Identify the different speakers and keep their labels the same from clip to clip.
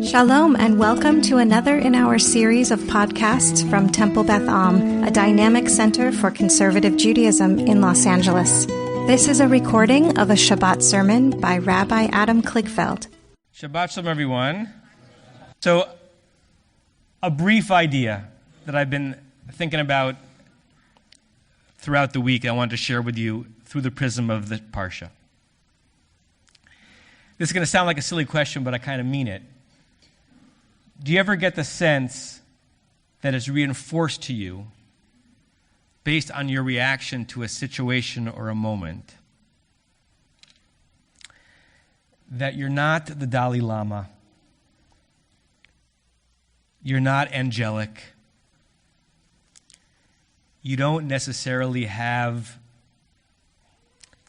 Speaker 1: Shalom and welcome to another in our series of podcasts from Temple Beth Am, a dynamic center for conservative Judaism in Los Angeles. This is a recording of a Shabbat sermon by Rabbi Adam Kligfeld.
Speaker 2: Shabbat Shalom, everyone. So, a brief idea that I've been thinking about throughout the week I wanted to share with you through the prism of the Parsha. This is going to sound like a silly question, but I kind of mean it. Do you ever get the sense that it's reinforced to you based on your reaction to a situation or a moment that you're not the Dalai Lama, you're not angelic, you don't necessarily have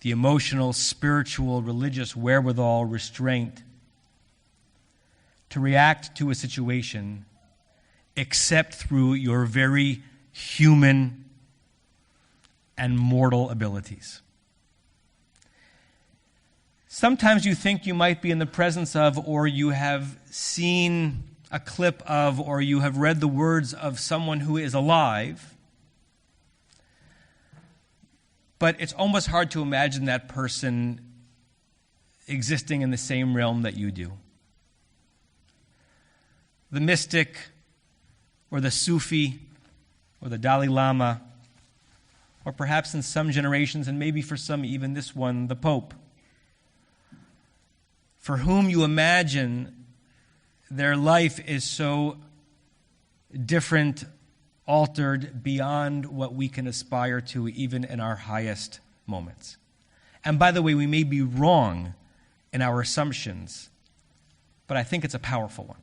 Speaker 2: the emotional, spiritual, religious wherewithal, restraint to react to a situation except through your very human and mortal abilities? Sometimes you think you might be in the presence of, or you have seen a clip of, or you have read the words of someone who is alive, but it's almost hard to imagine that person existing in the same realm that you do. The mystic, or the Sufi, or the Dalai Lama, or perhaps in some generations, and maybe for some even this one, the Pope, for whom you imagine their life is so different, altered beyond what we can aspire to even in our highest moments. And by the way, we may be wrong in our assumptions, but I think it's a powerful one.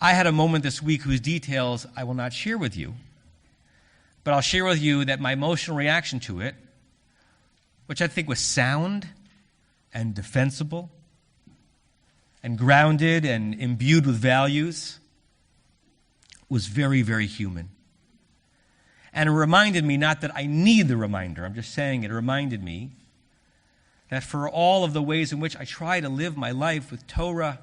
Speaker 2: I had a moment this week whose details I will not share with you, but I'll share with you that my emotional reaction to it, which I think was sound and defensible and grounded and imbued with values, was very, very human. And it reminded me, not that I need the reminder, I'm just saying it reminded me that for all of the ways in which I try to live my life with Torah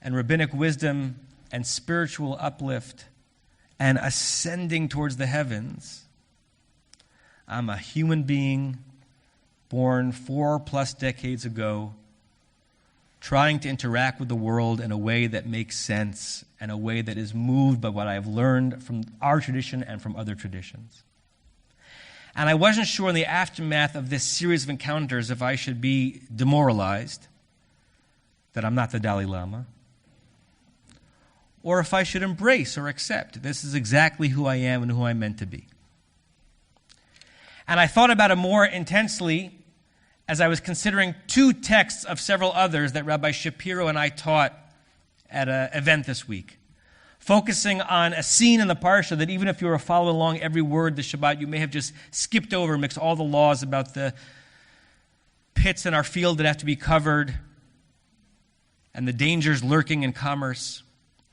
Speaker 2: and rabbinic wisdom and spiritual uplift and ascending towards the heavens, I'm a human being born 4+ decades ago, trying to interact with the world in a way that makes sense and a way that is moved by what I have learned from our tradition and from other traditions. And I wasn't sure in the aftermath of this series of encounters if I should be demoralized that I'm not the Dalai Lama, or if I should embrace or accept this is exactly who I am and who I'm meant to be. And I thought about it more intensely as I was considering two texts of several others that Rabbi Shapiro and I taught at an event this week, focusing on a scene in the Parsha that even if you were following along every word this Shabbat, you may have just skipped over, mixed all the laws about the pits in our field that have to be covered and the dangers lurking in commerce.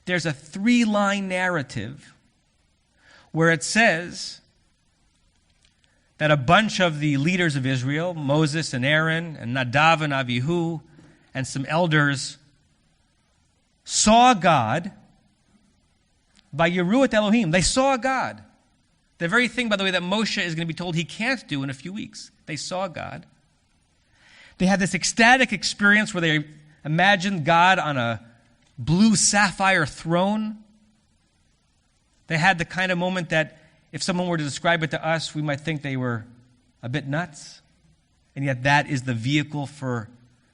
Speaker 2: There's a 3-line narrative where it says that a bunch of the leaders of Israel, Moses and Aaron and Nadav and Avihu and some elders, saw God by Yeruat Elohim. They saw God. The very thing, by the way, that Moshe is going to be told he can't do in a few weeks. They saw God. They had this ecstatic experience where they imagined God on a blue sapphire throne. They had the kind of moment that if someone were to describe it to us, we might think they were a bit nuts. And yet that is the vehicle for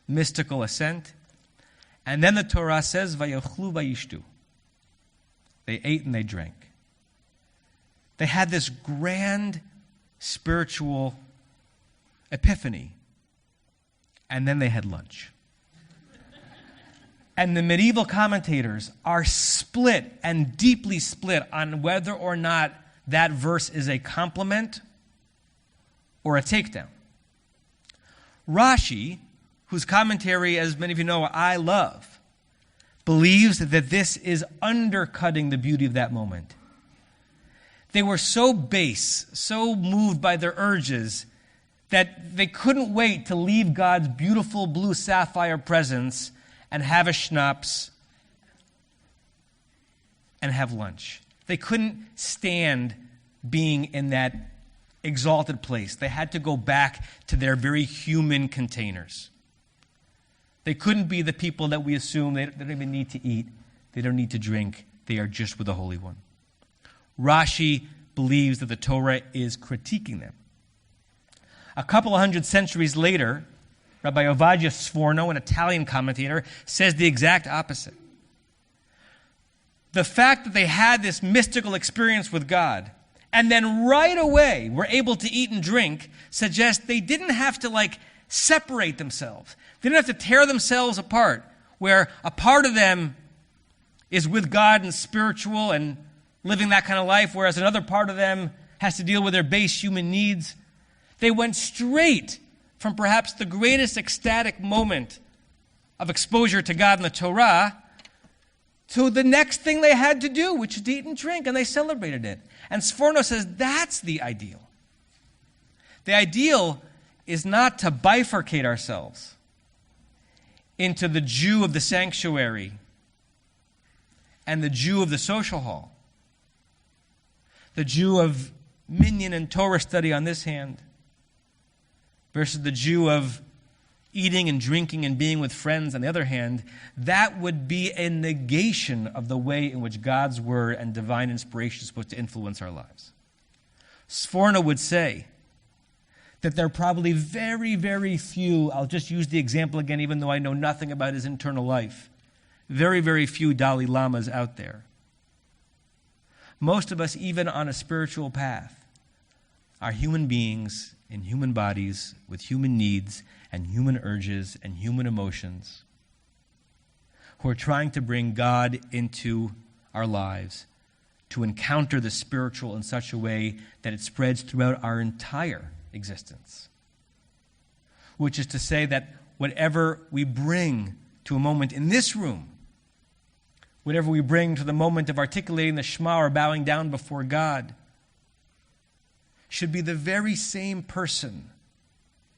Speaker 2: mystical ascent. And then the Torah says, Vayochlu vayishtu. They ate and they drank. They had this grand spiritual epiphany. And then they had lunch. And the medieval commentators are split and deeply split on whether or not that verse is a compliment or a takedown. Rashi, whose commentary, as many of you know, I love, believes that this is undercutting the beauty of that moment. They were so base, so moved by their urges, that they couldn't wait to leave God's beautiful blue sapphire presence and have a schnapps and have lunch. They couldn't stand being in that exalted place. They had to go back to their very human containers. They couldn't be the people that we assume they don't even need to eat. They don't need to drink. They are just with the Holy One. Rashi believes that the Torah is critiquing them. A couple of hundred centuries later, Rabbi Ovadia Sforno, an Italian commentator, says the exact opposite. The fact that they had this mystical experience with God and then right away were able to eat and drink suggests they didn't have to separate themselves. They didn't have to tear themselves apart, where a part of them is with God and spiritual and living that kind of life, whereas another part of them has to deal with their base human needs. They went straight from perhaps the greatest ecstatic moment of exposure to God in the Torah to the next thing they had to do, which is to eat and drink, and they celebrated it. And Sforno says that's the ideal. The ideal is not to bifurcate ourselves into the Jew of the sanctuary and the Jew of the social hall, the Jew of minyan and Torah study on this hand, versus the Jew of eating and drinking and being with friends on the other hand. That would be a negation of the way in which God's word and divine inspiration is supposed to influence our lives. Sforno would say that there are probably very, very few, I'll just use the example again even though I know nothing about his internal life, very, very few Dalai Lamas out there. Most of us, even on a spiritual path, are human beings in human bodies with human needs and human urges and human emotions who are trying to bring God into our lives, to encounter the spiritual in such a way that it spreads throughout our entire existence. Which is to say that whatever we bring to a moment in this room, whatever we bring to the moment of articulating the Shema or bowing down before God, should be the very same person,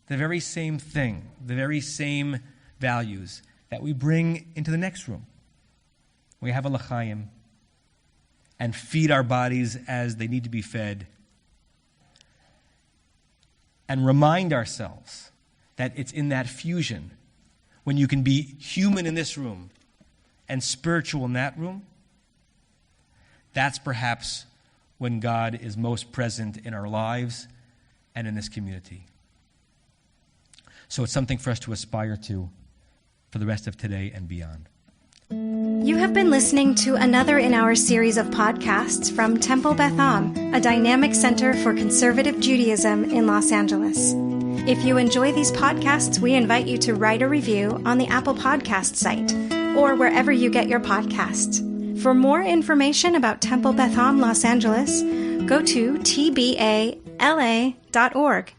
Speaker 2: the very same thing, the very same values that we bring into the next room. We have a l'chaim and feed our bodies as they need to be fed, and remind ourselves that it's in that fusion, when you can be human in this room and spiritual in that room, that's perhaps when God is most present in our lives and in this community. So it's something for us to aspire to for the rest of today and beyond.
Speaker 1: You have been listening to another in our series of podcasts from Temple Beth Am, a dynamic center for conservative Judaism in Los Angeles. If you enjoy these podcasts, we invite you to write a review on the Apple Podcast site or wherever you get your podcasts. For more information about Temple Beth Am Los Angeles, go to tbala.org.